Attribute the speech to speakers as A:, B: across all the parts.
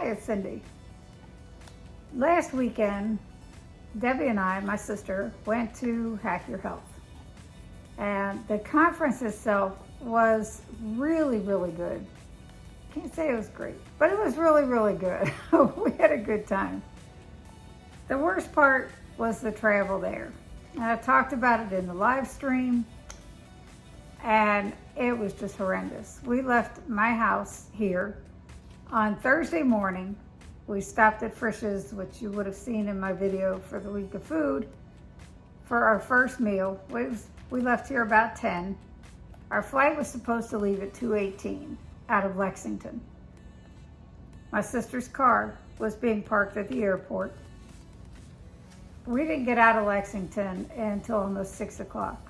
A: Hi, it's Cindy. Last weekend, Debbie and I, my sister, went to Hack Your Health. And the conference itself was really, really good. Can't say it was great, but it was really, really good. We had a good time. The worst part was the travel there. And I talked about it in the live stream, and it was just horrendous. We left my house here on Thursday morning. We stopped at Frisch's, which you would have seen in my video for the week of food, for our first meal. We left here about 10. Our flight was supposed to leave at 2:18 out of Lexington. My sister's car was being parked at the airport. We didn't get out of Lexington until almost 6 o'clock.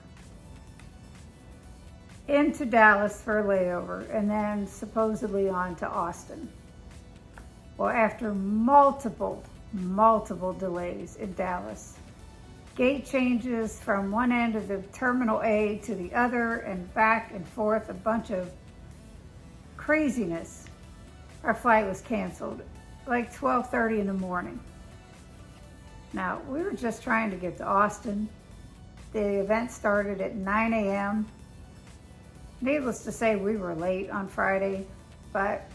A: Into Dallas for a layover, and then supposedly on to Austin. Well, after multiple delays in Dallas, gate changes from one end of the Terminal A to the other and back and forth, a bunch of craziness, our flight was canceled like 12:30 in the morning. Now, we were just trying to get to Austin. The event started at 9 a.m. Needless to say, we were late on Friday, but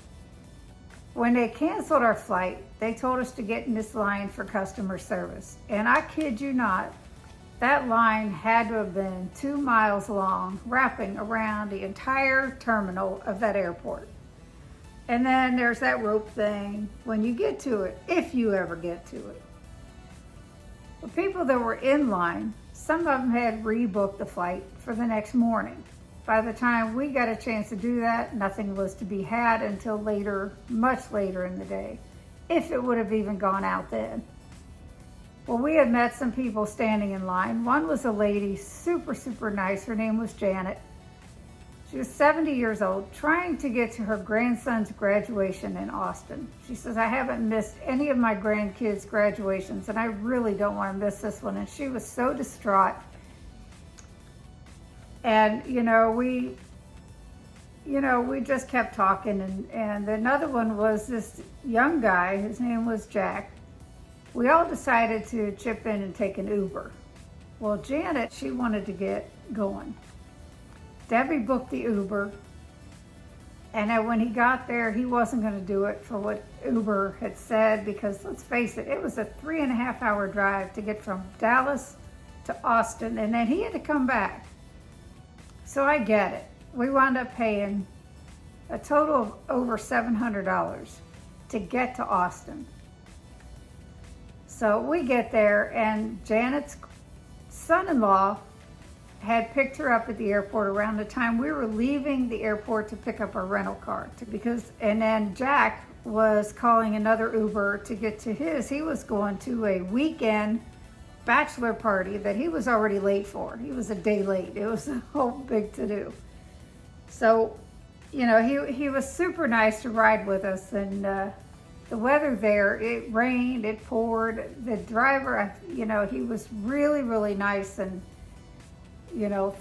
A: when they canceled our flight, they told us to get in this line for customer service. And I kid you not, that line had to have been 2 miles long, wrapping around the entire terminal of that airport. And then there's that rope thing when you get to it, if you ever get to it. The people that were in line, some of them had rebooked the flight for the next morning. By the time we got a chance to do that, nothing was to be had until later, much later in the day, if it would have even gone out then. Well, we had met some people standing in line. One was a lady, super, super nice. Her name was Janet. She was 70 years old, trying to get to her grandson's graduation in Austin. She says, I haven't missed any of my grandkids' graduations, and I really don't want to miss this one. And she was so distraught. And, we just kept talking. And another one was this young guy. His name was Jack. We all decided to chip in and take an Uber. Well, Janet, she wanted to get going. Debbie booked the Uber. And then when he got there, he wasn't going to do it for what Uber had said, because let's face it, it was a 3.5-hour drive to get from Dallas to Austin. And then he had to come back. So I get it. We wound up paying a total of over $700 to get to Austin. So we get there, and Janet's son-in-law had picked her up at the airport around the time we were leaving the airport to pick up our rental car. And then Jack was calling another Uber to get to his. He was going to a weekend bachelor party that he was already late for. He was a day late. It was a whole big to-do. So, he was super nice to ride with us. And the weather there, it rained, it poured. The driver, he was really, really nice, and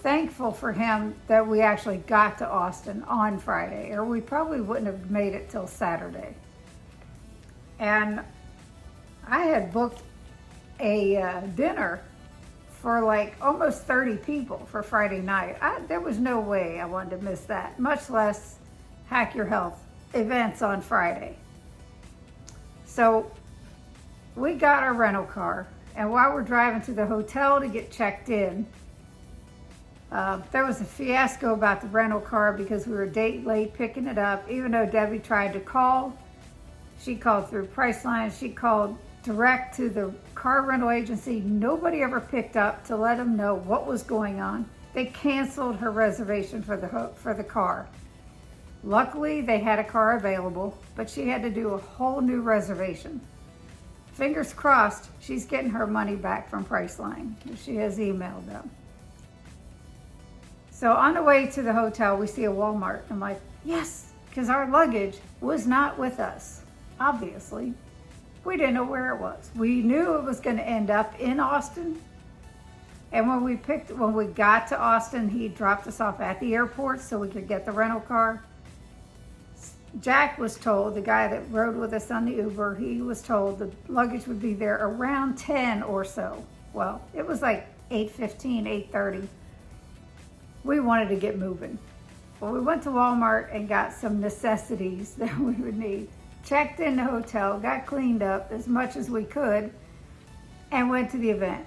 A: thankful for him that we actually got to Austin on Friday, or we probably wouldn't have made it till Saturday. And I had booked a dinner for like almost 30 people for Friday night. There was no way I wanted to miss that, much less Hack Your Health events on Friday. So we got our rental car, and while we're driving to the hotel to get checked in, there was a fiasco about the rental car because we were date late picking it up. Even though Debbie tried to call, she called through Priceline, she called direct to the car rental agency. Nobody ever picked up to let them know what was going on. They canceled her reservation for the car. Luckily, they had a car available, but she had to do a whole new reservation. Fingers crossed, she's getting her money back from Priceline. She has emailed them. So on the way to the hotel, we see a Walmart. I'm like, yes, because our luggage was not with us, obviously. We didn't know where it was. We knew it was going to end up in Austin. And when we got to Austin, he dropped us off at the airport so we could get the rental car. Jack was told, the guy that rode with us on the Uber, he was told the luggage would be there around 10 or so. Well, it was like 8:15, 8:30. We wanted to get moving. Well, we went to Walmart and got some necessities that we would need. Checked in the hotel, got cleaned up as much as we could, and went to the event.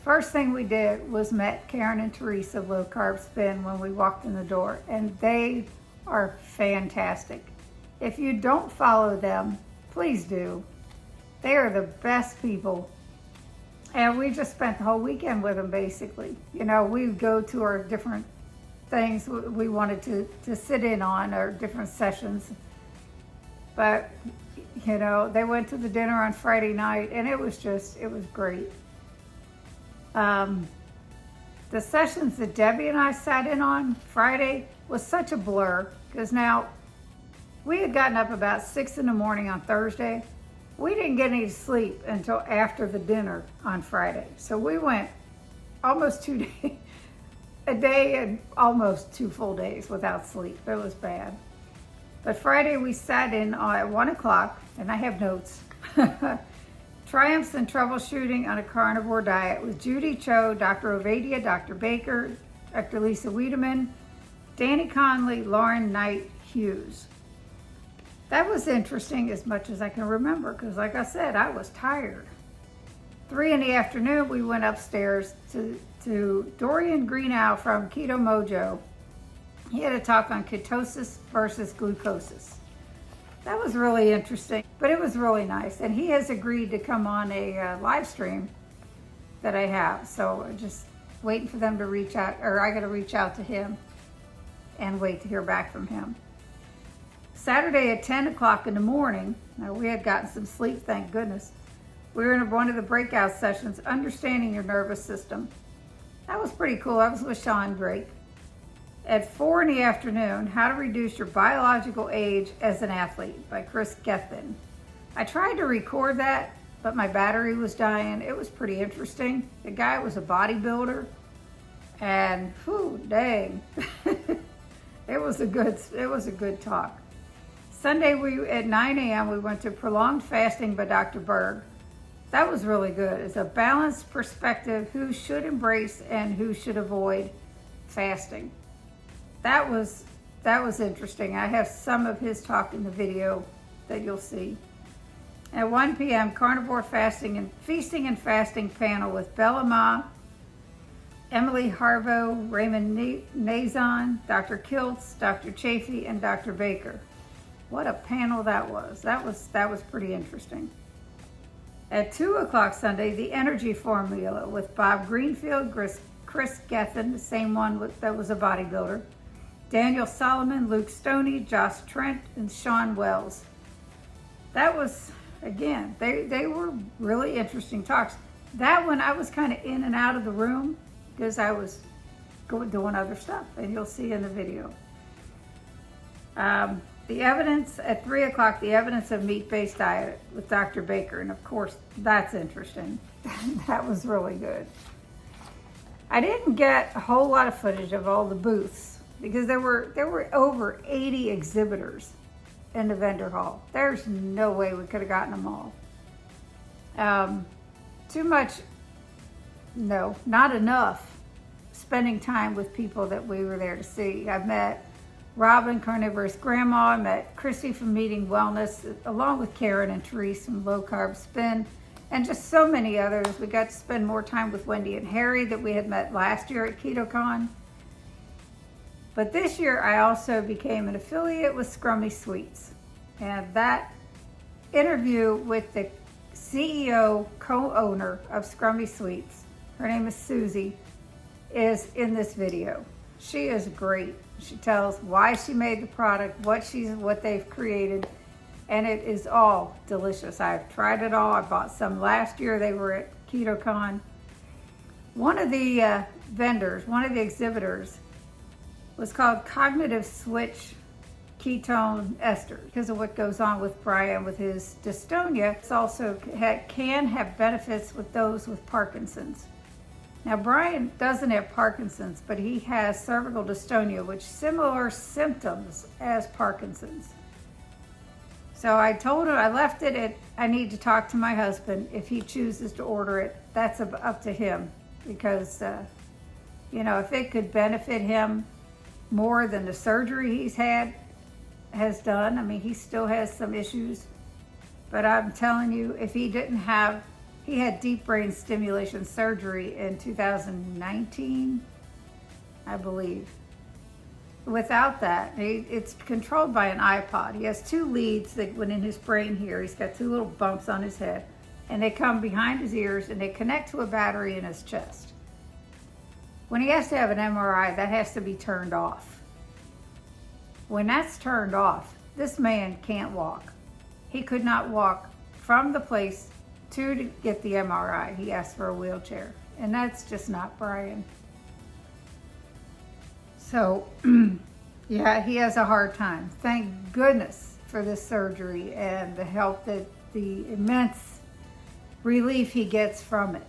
A: First thing we did was met Karen and Therese of Low Carb Spin when we walked in the door, and they are fantastic. If you don't follow them, please do. They are the best people. And we just spent the whole weekend with them, basically. You know, we would go to our different things we wanted to sit in on, or different sessions. But, you know, they went to the dinner on Friday night, and it was great. The sessions that Debbie and I sat in on Friday was such a blur, because now we had gotten up about 6 in the morning on Thursday. We didn't get any sleep until after the dinner on Friday. So we went almost 2 days, a day and almost 2 full days without sleep. It was bad. But Friday we sat in at 1 o'clock, and I have notes. Triumphs in Troubleshooting on a Carnivore Diet with Judy Cho, Dr. Ovadia, Dr. Baker, Dr. Lisa Wiedemann, Danny Conley, Lauren Knight Hughes. That was interesting as much as I can remember, because like I said, I was tired. 3 in the afternoon, we went upstairs to Dorian Greenow from Keto Mojo. He had a talk on ketosis versus glucosis. That was really interesting, but it was really nice. And he has agreed to come on a live stream that I have. So just waiting for them to reach out, or I got to reach out to him and wait to hear back from him. Saturday at 10 o'clock in the morning, now we had gotten some sleep, thank goodness. We were in one of the breakout sessions, Understanding Your Nervous System. That was pretty cool. I was with Sean Drake. At 4 in the afternoon, How to Reduce Your Biological Age as an Athlete by Kris. I tried to record that, but my battery was dying. It was pretty interesting. The guy was a bodybuilder, and whew, dang. It was a good talk. Sunday at 9 a.m. we went to Prolonged Fasting by Dr. Berg. That was really good. It's a balanced perspective, who should embrace and who should avoid fasting. That was interesting. I have some of his talk in the video that you'll see. At 1 p.m., Carnivore Fasting and Feasting and Fasting panel with Bella Ma, Emily Harvo, Raymond Nazon, Dr. Kiltz, Dr. Chafee, and Dr. Baker. What a panel that was. That was pretty interesting. At 2 o'clock Sunday, The Energy Formula with Bob Greenfield, Kris Gethin, the same one that was a bodybuilder, Daniel Solomon, Luke Stoney, Josh Trent, and Sean Wells. That was, again, they were really interesting talks. That one, I was kind of in and out of the room because I was doing other stuff, and you'll see in the video. The evidence, at 3 o'clock, the evidence of meat-based diet with Dr. Baker, and of course, that's interesting. That was really good. I didn't get a whole lot of footage of all the booths because there were over 80 exhibitors in the vendor hall. There's no way we could have gotten them all. Not enough spending time with people that we were there to see. I've met Robyn, Carnivorous Grandma. I met Cristie from Meeting Wellness, along with Karen and Therese from Low Carb Spin, and just so many others. We got to spend more time with Wendy and Harry that we had met last year at KetoCon. But this year I also became an affiliate with Scrummy Sweets. And that interview with the CEO, co-owner of Scrummy Sweets, her name is Susie, is in this video. She is great. She tells why she made the product, what they've created, and it is all delicious. I've tried it all. I bought some last year. They were at KetoCon. One of the vendors, one of the exhibitors, was called Cognitive Switch Ketone Ester because of what goes on with Brian with his dystonia. It's also can have benefits with those with Parkinson's. Now Brian doesn't have Parkinson's, but he has cervical dystonia, which similar symptoms as Parkinson's. So I told him, I left it at, I need to talk to my husband. If he chooses to order it, that's up to him. Because, you know, if it could benefit him more than the surgery has done. I mean, he still has some issues. But I'm telling you, if he didn't have, he had deep brain stimulation surgery in 2019, I believe. Without that, it's controlled by an iPod. He has 2 leads that went in his brain here. He's got 2 little bumps on his head, and they come behind his ears, and they connect to a battery in his chest. When he has to have an MRI, that has to be turned off. When that's turned off, this man can't walk. He could not walk from the place to get the MRI. He asked for a wheelchair, and that's just not Brian. So, yeah, he has a hard time. Thank goodness for this surgery and the help that the immense relief he gets from it.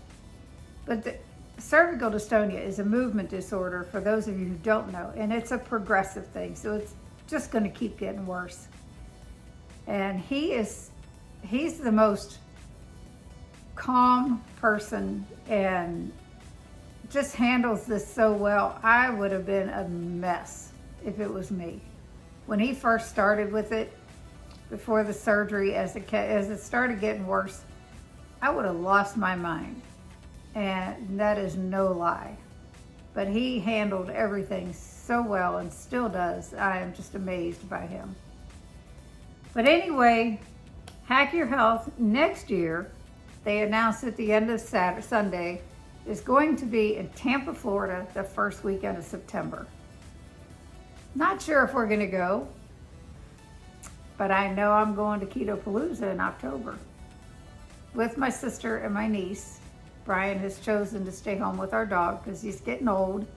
A: But the cervical dystonia is a movement disorder, for those of you who don't know, and it's a progressive thing, so it's just going to keep getting worse. And he's the most calm person and just handles this so well. I would have been a mess if it was me. When he first started with it, before the surgery, as it started getting worse, I would have lost my mind. And that is no lie. But he handled everything so well and still does. I am just amazed by him. But anyway, Hack Your Health next year, they announced at the end of Sunday, is going to be in Tampa, Florida, the first weekend of September. Not sure if we're going to go, but I know I'm going to Keto-Palooza in October with my sister and my niece. Brian has chosen to stay home with our dog because he's getting old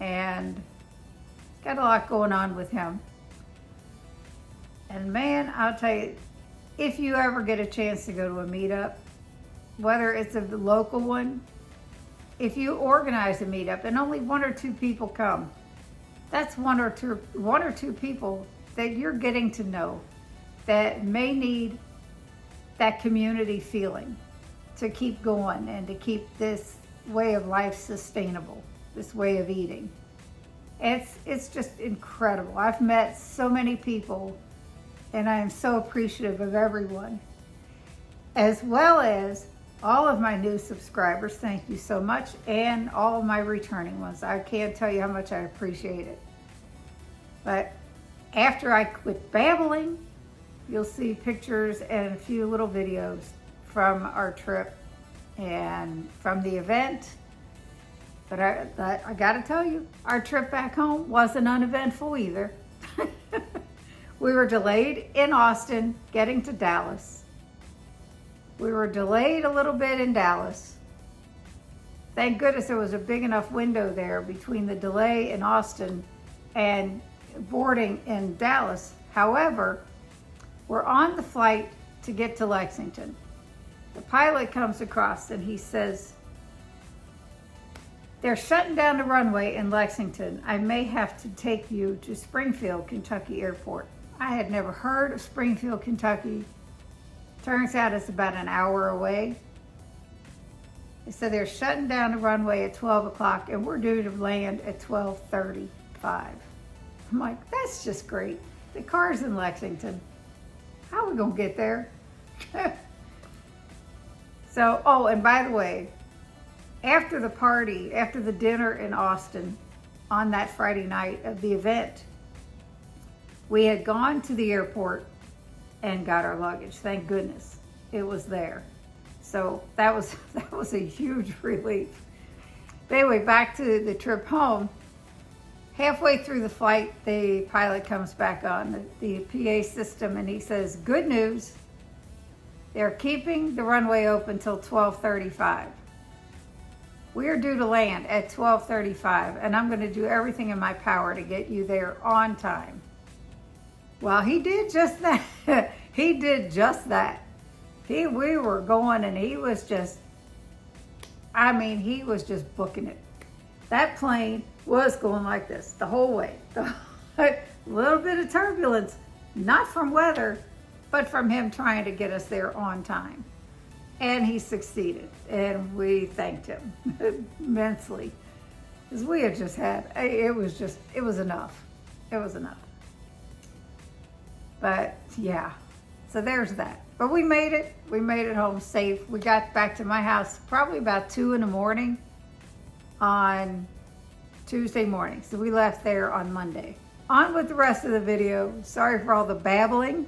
A: and got a lot going on with him. And man, I'll tell you, if you ever get a chance to go to a meetup, whether it's a local one, if you organize a meetup and only 1 or 2 people come, that's one or two people that you're getting to know that may need that community feeling to keep going and to keep this way of life sustainable, this way of eating. It's just incredible. I've met so many people, and I am so appreciative of everyone, as well as all of my new subscribers. Thank you so much, and all of my returning ones. I can't tell you how much I appreciate it. But after I quit babbling, you'll see pictures and a few little videos from our trip and from the event. But I gotta tell you, our trip back home wasn't uneventful either. We were delayed in Austin getting to Dallas. We were delayed a little bit in Dallas. Thank goodness there was a big enough window there between the delay in Austin and boarding in Dallas. However, we're on the flight to get to Lexington. The pilot comes across and he says, "They're shutting down the runway in Lexington. I may have to take you to Springfield, Kentucky Airport." I had never heard of Springfield, Kentucky. Turns out it's about an hour away. They said they're shutting down the runway at 12 o'clock and we're due to land at 12:35. I'm like, that's just great. The car's in Lexington. How are we gonna get there? So, oh, and by the way, after the party, after the dinner in Austin on that Friday night of the event, we had gone to the airport and got our luggage. Thank goodness it was there. So that was a huge relief. But anyway, back to the trip home. Halfway through the flight, the pilot comes back on the PA system and he says, "Good news, they're keeping the runway open till 12:35. We are due to land at 12:35 and I'm gonna do everything in my power to get you there on time." Well, he did just that. He did just that. We were going and he was just I mean, he was just booking it. That plane was going like this the whole way. A little bit of turbulence, not from weather, but from him trying to get us there on time. And he succeeded, and we thanked him immensely. Because we had just had, it was enough. It was enough. But yeah, so there's that. But we made it home safe. We got back to my house probably about 2 in the morning on Tuesday morning. So we left there on Monday. On with the rest of the video. Sorry for all the babbling,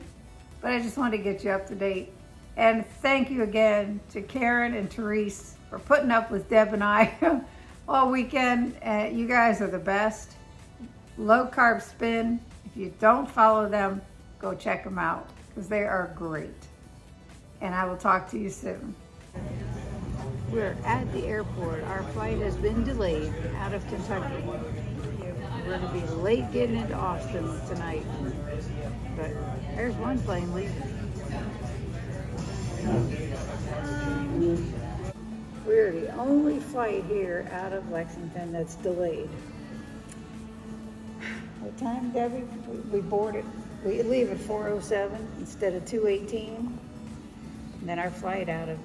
A: but I just wanted to get you up to date. And thank you again to Karen and Therese for putting up with Deb and I all weekend. You guys are the best. Low Carb Spin. If you don't follow them, go check them out because they are great. And I will talk to you soon. We're at the airport. Our flight has been delayed out of Kentucky. We're going to be late getting into Austin tonight. But there's one plane leaving. We're the only flight here out of Lexington that's delayed. What time, Debbie? We boarded. We leave at 4:07 instead of 2:18. And then our flight out of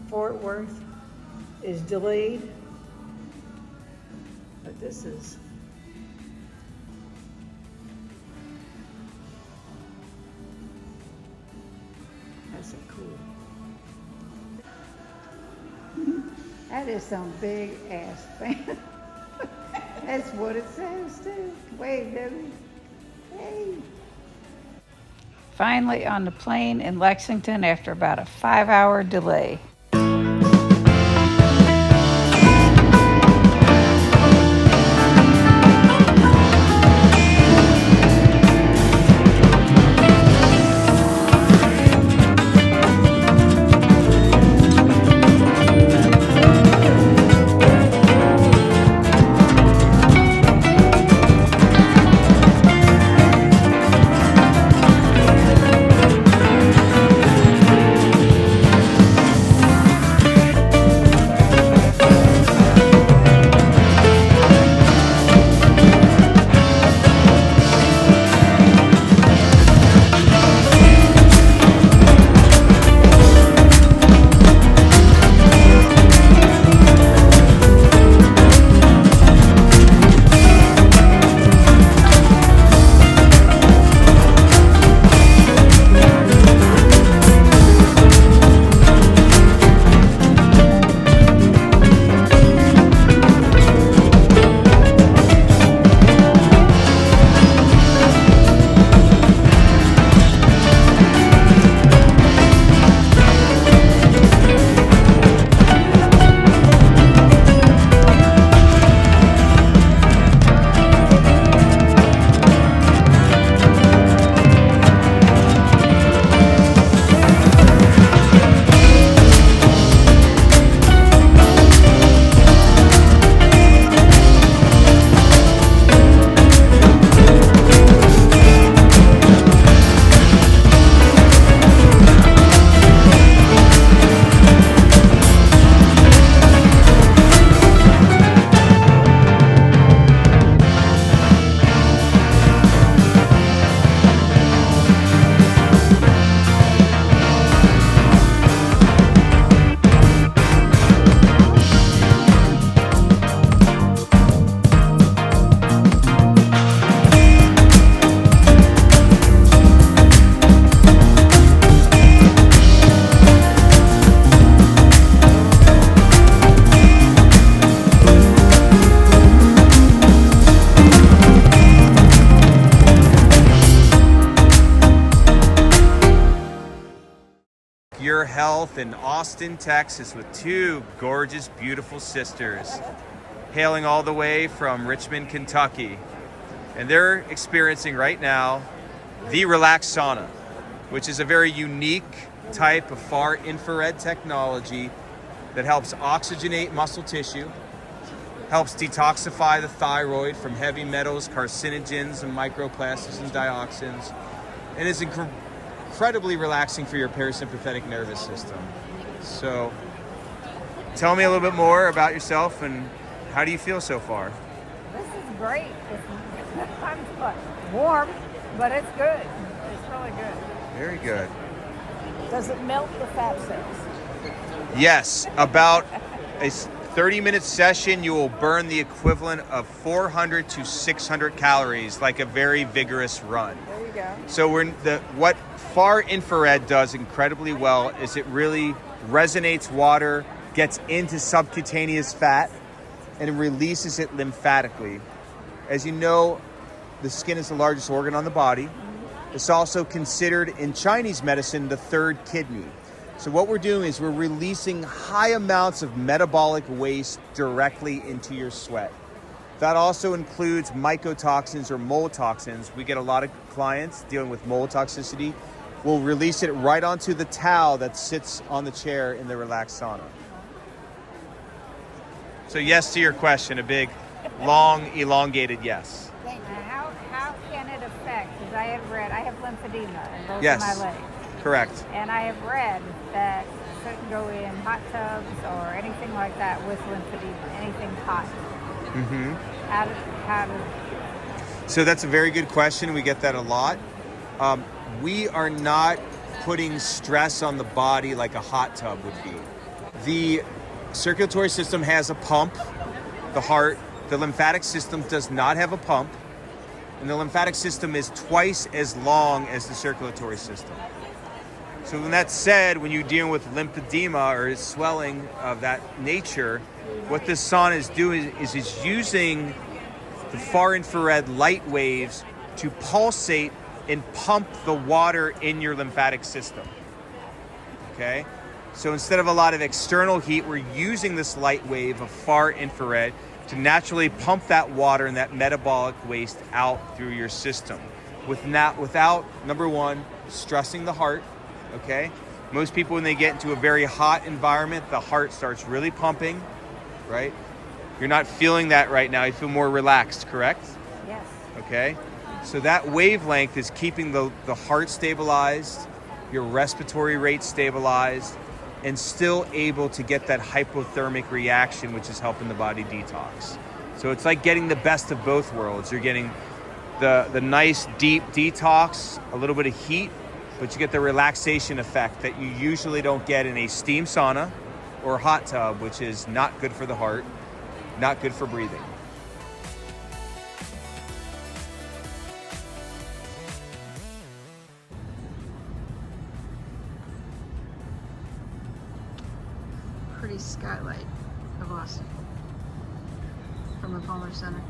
A: Fort Worth is delayed. But this is that's a cool. That is some big ass fan. That's what it says too. Wave, Debbie. Hey. Finally on the plane in Lexington after about a 5-hour delay.
B: Your health in Austin, Texas with two gorgeous, beautiful sisters hailing all the way from Richmond, Kentucky. And they're experiencing right now the Relax Sauna, which is a very unique type of far infrared technology that helps oxygenate muscle tissue, helps detoxify the thyroid from heavy metals, carcinogens, and microplastics and dioxins, and is incredibly relaxing for your parasympathetic nervous system. So tell me a little bit more about yourself and how do you feel so far?
A: This is great. I'm warm, but it's good. It's really good.
B: Very good.
C: Does it melt the fat cells?
B: Yes, about a 30-minute session, you will burn the equivalent of 400 to 600 calories, like a very vigorous run.
C: There you go.
B: So what far infrared does incredibly well is it really resonates water, gets into subcutaneous fat, and releases it lymphatically. As you know, the skin is the largest organ on the body. It's also considered in Chinese medicine the third kidney. So what we're doing is we're releasing high amounts of metabolic waste directly into your sweat. That also includes mycotoxins or mold toxins. We get a lot of clients dealing with mold toxicity. We'll release it right onto the towel that sits on the chair in the relaxed sauna. So yes to your question, a big, long, elongated yes.
A: How can it affect? Because I have lymphedema in both
B: Yes.
A: of my legs.
B: Correct.
A: And I have read that you couldn't go in hot tubs or anything like that with lymphedema, anything hot.
B: Mm-hmm.
A: How does
B: So that's a very good question. We get that a lot. We are not putting stress on the body like a hot tub would be. The circulatory system has a pump, the heart. The lymphatic system does not have a pump. And the lymphatic system is twice as long as the circulatory system. So when that's said, when you're dealing with lymphedema or swelling of that nature, what this sauna is doing is it's using the far infrared light waves to pulsate and pump the water in your lymphatic system. Okay? So instead of a lot of external heat, we're using this light wave of far infrared to naturally pump that water and that metabolic waste out through your system without, number one, stressing the heart. Okay? Most people, when they get into a very hot environment, the heart starts really pumping, right? You're not feeling that right now. You feel more relaxed, correct?
A: yes.
B: Okay? So that wavelength is keeping the heart stabilized, your respiratory rate stabilized, and still able to get that hypothermic reaction, which is helping the body detox. So it's like getting the best of both worlds. You're getting the nice deep detox, a little bit of heat, but you get the relaxation effect that you usually don't get in a steam sauna or hot tub, which is not good for the heart, not good for breathing.
C: Pretty skylight of Austin from the Palmer Center.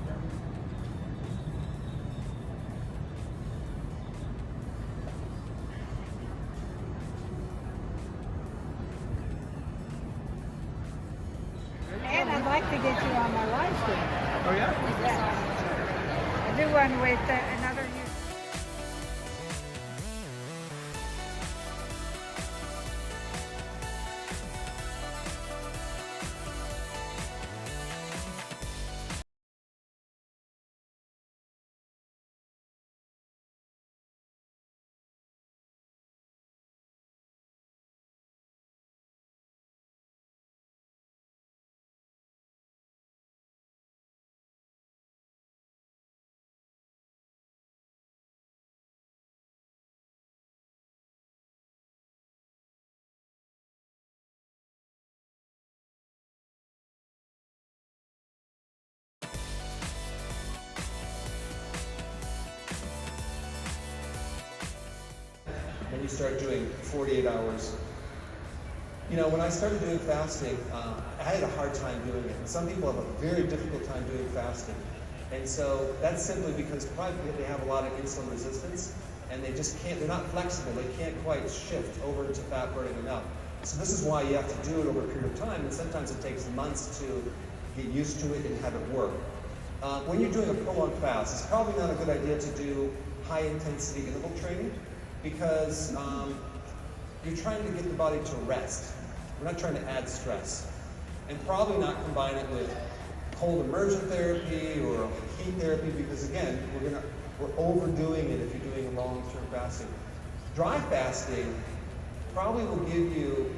A: And I'd like to get you on my live stream.
B: Oh yeah?
A: Yeah. I do one with another youth.
D: When you start doing 48 hours. You know, when I started doing fasting, I had a hard time doing it. And some people have a very difficult time doing fasting. And so that's simply because probably they have a lot of insulin resistance and they just can't, they're not flexible. They can't quite shift over to fat burning enough. So this is why you have to do it over a period of time. And sometimes it takes months to get used to it and have it work. When you're doing a prolonged fast, it's probably not a good idea to do high intensity interval training, because you're trying to get the body to rest. We're not trying to add stress. And probably not combine it with cold immersion therapy or heat therapy, because again, we're overdoing it if you're doing long-term fasting. Dry fasting probably will give you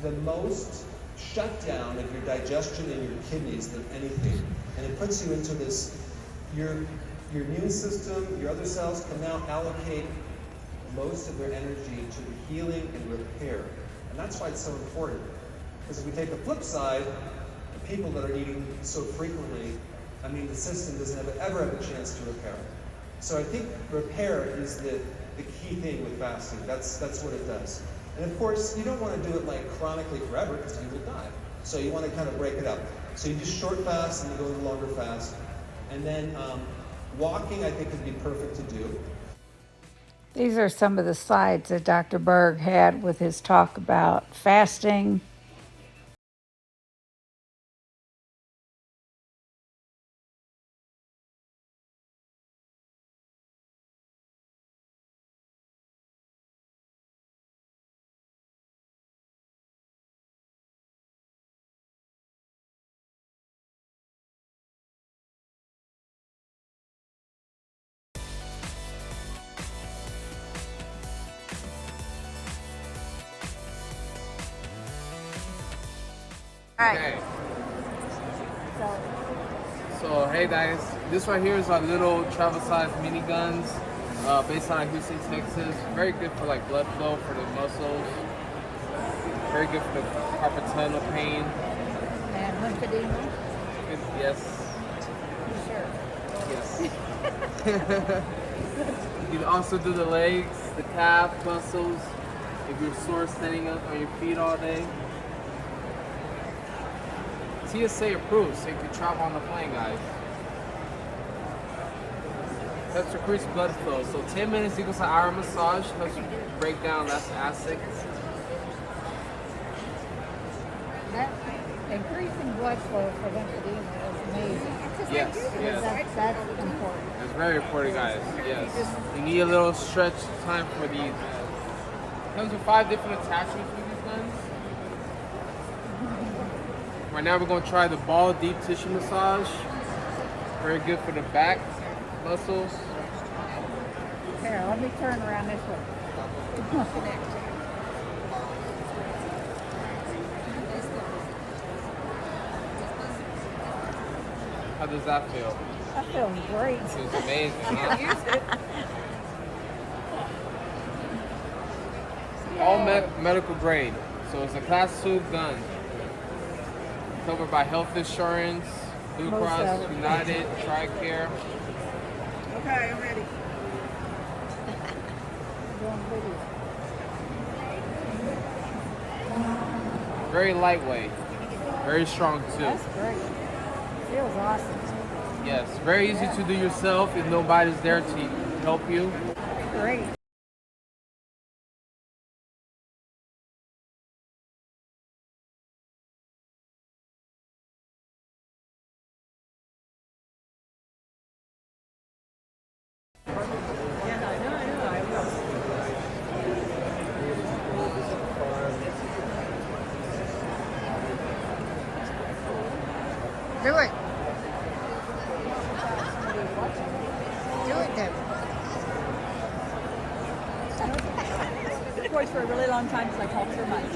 D: the most shutdown of your digestion and your kidneys than anything. And it puts you into this, your immune system, your other cells can now allocate most of their energy to the healing and repair. And that's why it's so important. Because if we take the flip side, the people that are eating so frequently, I mean, the system doesn't ever have a chance to repair. So I think repair is the key thing with fasting. That's what it does. And of course, you don't want to do it like chronically forever because you will die. So you want to kind of break it up. So you just short fast and you go into longer fast. And then walking, I think, would be perfect to do.
A: These are some of the slides that Dr. Berg had with his talk about fasting.
E: Okay. So hey guys, this right here is our little travel-sized mini guns, based out of Houston, Texas. Very good for like blood flow for the muscles. Very good for the carpal tunnel pain.
A: And lymphedema.
E: Yes.
A: Sure.
E: Yes. You can also do the legs, the calf muscles. If you're sore standing up on your feet all day. TSA approved, so you can travel on the plane, guys. Helps increase blood flow. So 10 minutes equals an hour massage. Helps you break down less acid.
A: That increasing blood flow for lymphedema is amazing.
E: Yes.
A: That's important.
E: It's very important, guys. Yes. You need a little stretch time for these. Comes with 5 different attachments with these guns. Right now we're going to try the ball deep tissue massage. Very good for the back muscles.
A: Here, let me turn around this way.
E: How does that feel?
A: That feels great.
E: Feels amazing, huh? All medical grade. So it's a class 2 gun. Covered by health insurance, Blue Cross, United, TRICARE.
C: Okay, I'm ready.
E: Very lightweight. Very strong too.
A: That's great. Feels awesome.
E: Yes, very easy to do yourself if nobody's there to help you.
A: Great. Do it. Do it, Deb.
C: Of course, for a really long time because I talk so much.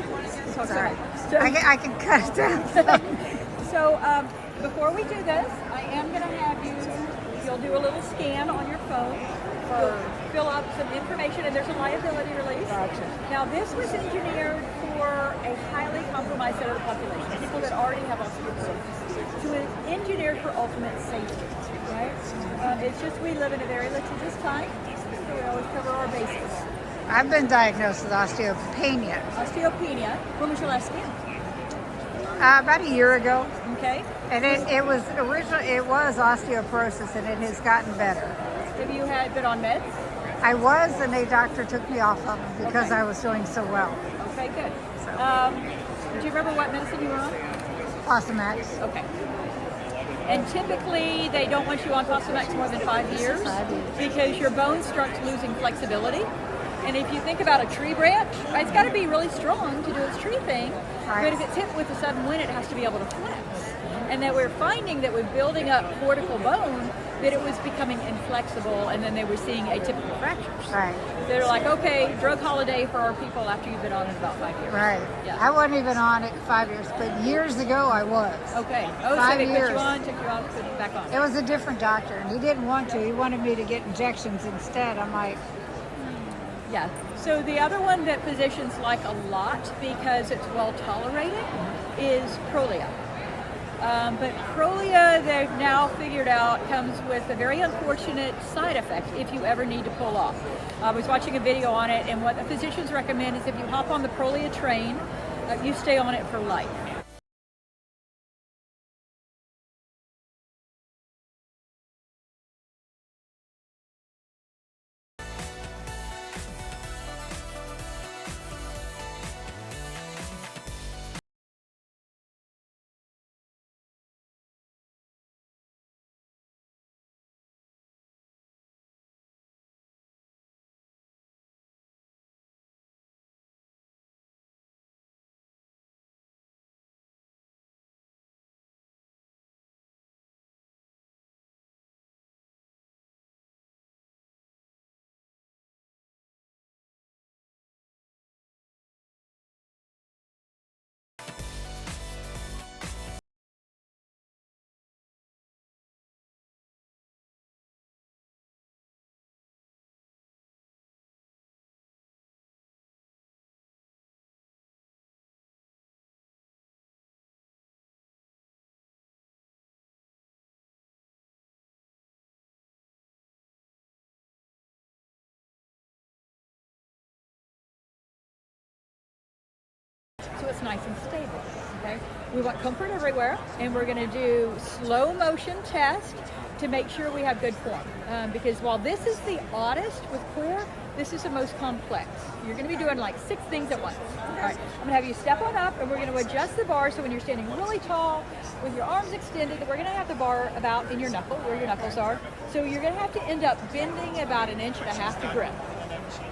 A: Sorry.
C: So,
A: I can cut it down.
C: so before we do this, I am going to have you'll do a little scan on your phone. Fill out some information, and there's a liability release.
A: Gotcha.
C: Now, this was engineered for a highly compromised set of the population, people that already have osteoporosis. So it's engineered for ultimate safety, right? It's just we live in a very litigious time, so we always cover our bases.
A: I've been diagnosed with osteopenia
C: Osteopenia. When was your last scan?
A: about a year ago,
C: Okay.
A: and it was osteoporosis, and it has gotten better.
C: Have you been on meds?
A: I was, and a doctor took me off of them because
C: Okay.
A: I was doing so well.
C: Okay, good.
A: So.
C: Do you remember what medicine you were on?
A: Fosamax.
C: Okay. And typically, they don't want you on Fosamax more than 5 years
A: 5 years.
C: because your bones start losing flexibility. And if you think about a tree branch, it's got to be really strong to do its tree thing.
A: Right.
C: But if it's hit with a sudden wind, it has to be able to flex. And that we're finding that with building up cortical bone, that it was becoming inflexible, and then they were seeing atypical fractures.
A: Right.
C: They're like, okay, drug holiday for our people after you've been on it about 5 years.
A: Right.
C: Yeah.
A: I wasn't even on it 5 years, but years ago I was.
C: Okay. Oh,
A: 5
C: so they put
A: years.
C: you on, took you off, put you back on.
A: It was a different doctor, and he didn't want to. He wanted me to get injections instead. I'm like,
C: Yeah. So the other one that physicians like a lot because it's well tolerated is Prolia. But Prolia, they've now figured out, comes with a very unfortunate side effect if you ever need to pull off. I was watching a video on it, and what the physicians recommend is if you hop on the Prolia train, you stay on it for life. So it's nice and stable, okay? We want comfort everywhere, and we're gonna do slow motion test to make sure we have good form. Because while this is the oddest with core, this is the most complex. You're gonna be doing like 6 things at once. All right, I'm gonna have you step on up, and we're gonna adjust the bar so when you're standing really tall, with your arms extended, we're gonna have the bar about in your knuckle, where your knuckles are. So you're gonna have to end up bending about 1.5 inches to grip.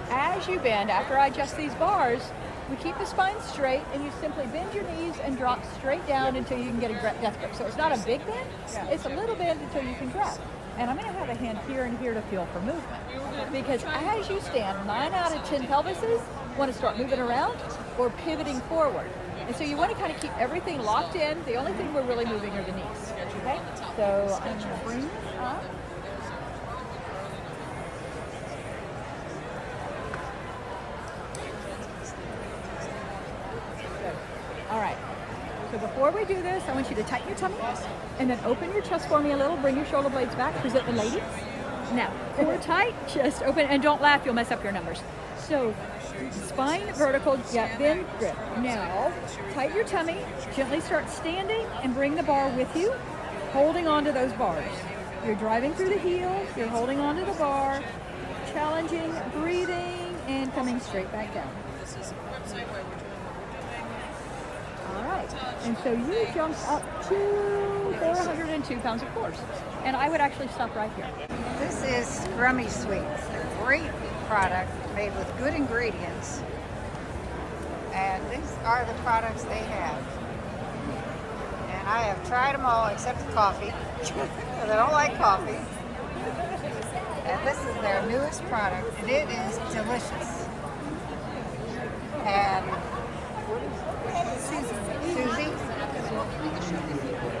C: As you bend, after I adjust these bars, we keep the spine straight, and you simply bend your knees and drop straight down until you can get a death grip. So it's not a big bend, it's a little bend until you can grab. And I'm going to have a hand here and here to feel for movement. Because as you stand, 9 out of 10 pelvises want to start moving around or pivoting forward. And so you want to kind of keep everything locked in. The only thing we're really moving are the knees. Okay? So I'm going to bring this up. All right, so before we do this, I want you to tighten your tummy and then open your chest for me a little, bring your shoulder blades back, present the ladies. Now, core tight, chest open, and don't laugh, you'll mess up your numbers. So, spine vertical, yeah, bend, grip. Now, tighten your tummy, gently start standing and bring the bar with you, holding onto those bars. You're driving through the heels, you're holding onto the bar, challenging, breathing, and coming straight back down. All right, and so you jumped up to 402 pounds of force. And I would actually stop right here.
A: this is Scrummy Sweets. A great product made with good ingredients. And these are the products they have. And I have tried them all except the coffee, because I don't like coffee. And this is their newest product, and it is delicious. And Susie?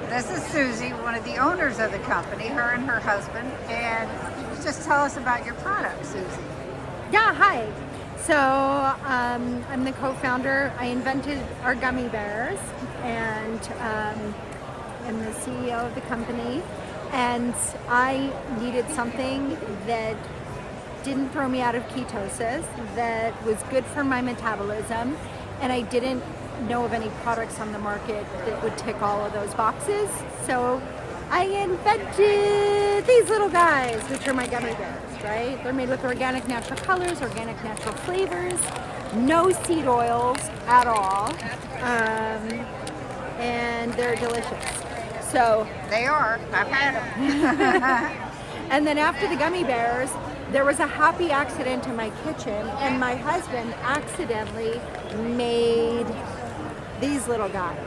A: This is Susie, one of the owners of the company, her and her husband. And just tell us about your product, Susie.
F: Yeah, hi. So I'm the co-founder. I invented our gummy bears, and I'm the CEO of the company. And I needed something that didn't throw me out of ketosis, that was good for my metabolism, and I didn't know of any products on the market that would tick all of those boxes. So I invented these little guys, which are my gummy bears, right? They're made with organic natural colors, organic natural flavors, no seed oils at all, and they're delicious. So
A: They are. I've had them.
F: and then after the gummy bears, there was a happy accident in my kitchen, and my husband accidentally made these little guys.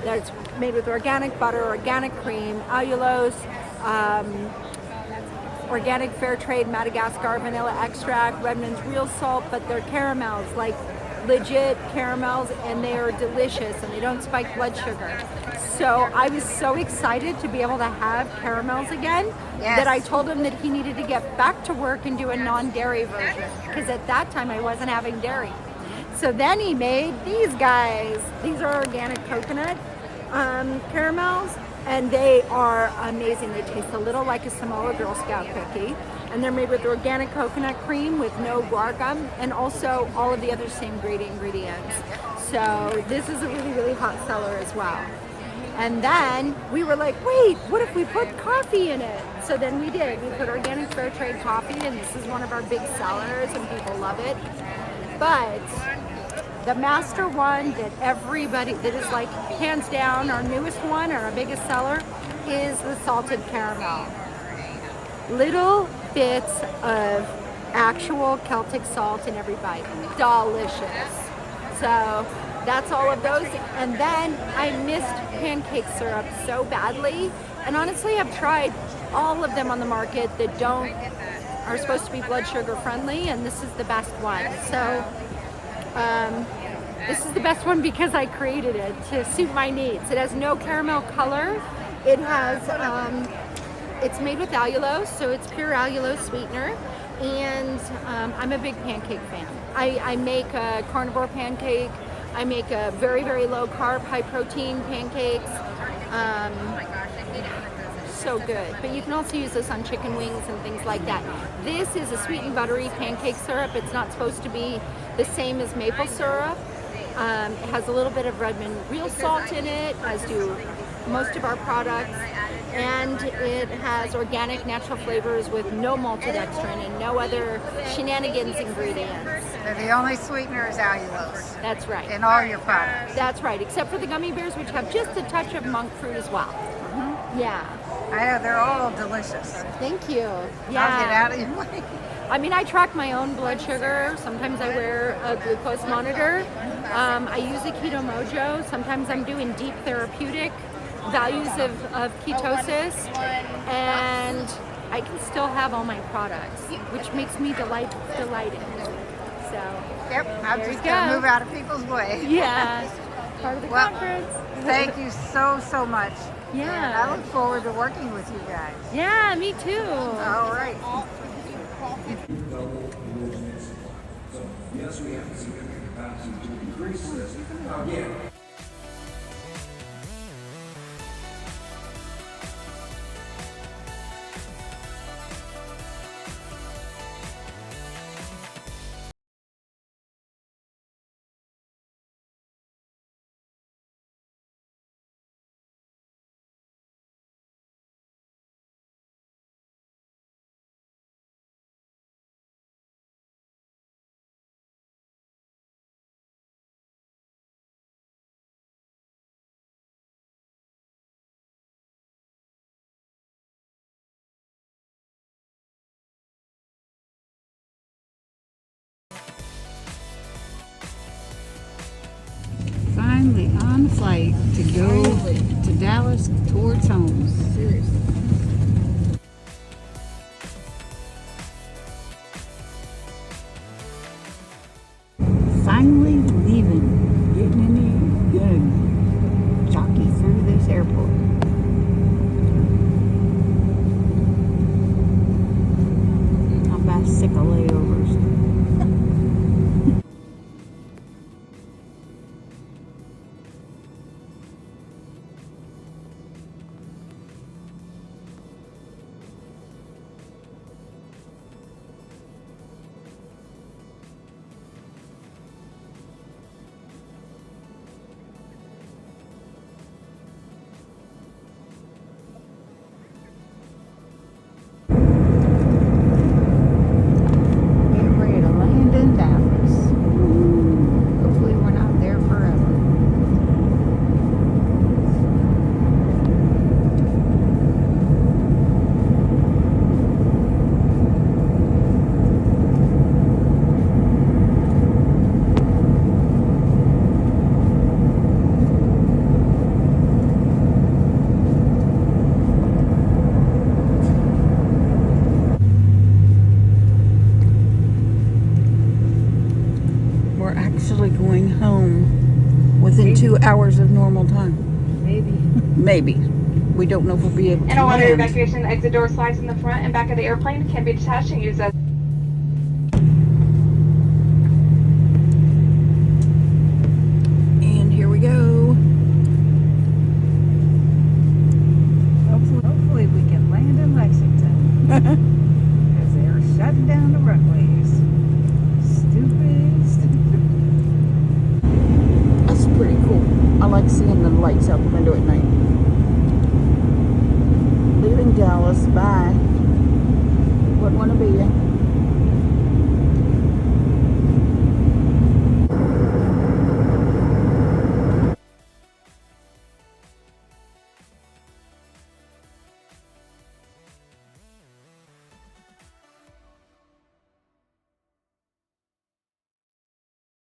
F: That's made with organic butter, organic cream, allulose,
C: organic fair trade Madagascar vanilla extract, Redmond's real salt, but they're caramels, like legit caramels, and they are delicious and they don't spike blood sugar. So I was so excited to be able to have caramels again that I told him that he needed to get back to work and do a non-dairy version, because at that time I wasn't having dairy. So then he made these guys. These are organic coconut caramels, and they are amazing. They taste a little like a Samoa Girl Scout cookie, and they're made with organic coconut cream with no guar gum, and also all of the other same great ingredients. So this is a really, really hot seller as well. And then we were like, wait, what if we put coffee in it? So then we did. We put organic fair trade coffee, and this is one of our big sellers, and people love it. But the master one that everybody, that is like hands down our newest one or our biggest seller, is the salted caramel. Little bits of actual Celtic salt in every bite. Delicious. So that's all of those. And then I missed pancake syrup so badly. And honestly, I've tried all of them on the market that are supposed to be blood sugar friendly, and this is the best one. So this is the best one because I created it to suit my needs. It has no caramel color. It has, it's made with allulose, so it's pure allulose sweetener. And I'm a big pancake fan. I make a carnivore pancake. I make a very, very low carb, high protein pancakes. So good. But you can also use this on chicken wings and things like that. This is a sweet and buttery pancake syrup. It's not supposed to be the same as maple syrup. It has a little bit of Redmond real salt in it, as do most of our products. And it has organic natural flavors with no maltodextrin and no other shenanigans ingredients.
A: So the only sweetener is allulose.
C: That's right.
A: In all your products.
C: That's right, except for the gummy bears, which have just a touch of monk fruit as well. Yeah.
A: I know, they're all delicious.
C: Thank you.
A: Yeah. I'll get out of your way.
C: I mean, I track my own blood sugar. Sometimes I wear a glucose monitor. I use a Keto Mojo. Sometimes I'm doing deep therapeutic values of ketosis, and I can still have all my products, which makes me delighted. So,
A: yep, I'm just going to move out of people's way.
C: Yeah, part of the conference.
A: Thank you so much.
C: Yeah.
A: And I look forward to working with you guys.
C: Yeah, me too.
A: All right.
G: So, yes, we have a significant capacity to increase this. Again,
A: Finally on the flight to go to Dallas towards home. Seriously. Finally leaving. Getting in there. Gonna jockey through this airport. I'm about sick of layovers.
H: home within 2 hours of normal time.
C: Maybe.
H: Maybe. We don't know if we'll be able to
I: And all other
H: land.
I: evacuation exit door slides in the front and back of the airplane can be detached and used as
H: And here we go.
A: Hopefully we can land in Lexington. Because they are shutting down the runways. Stupid.
H: That's pretty cool. I like seeing the lights out the window at night. Leaving Dallas. Bye. Wouldn't want to be you.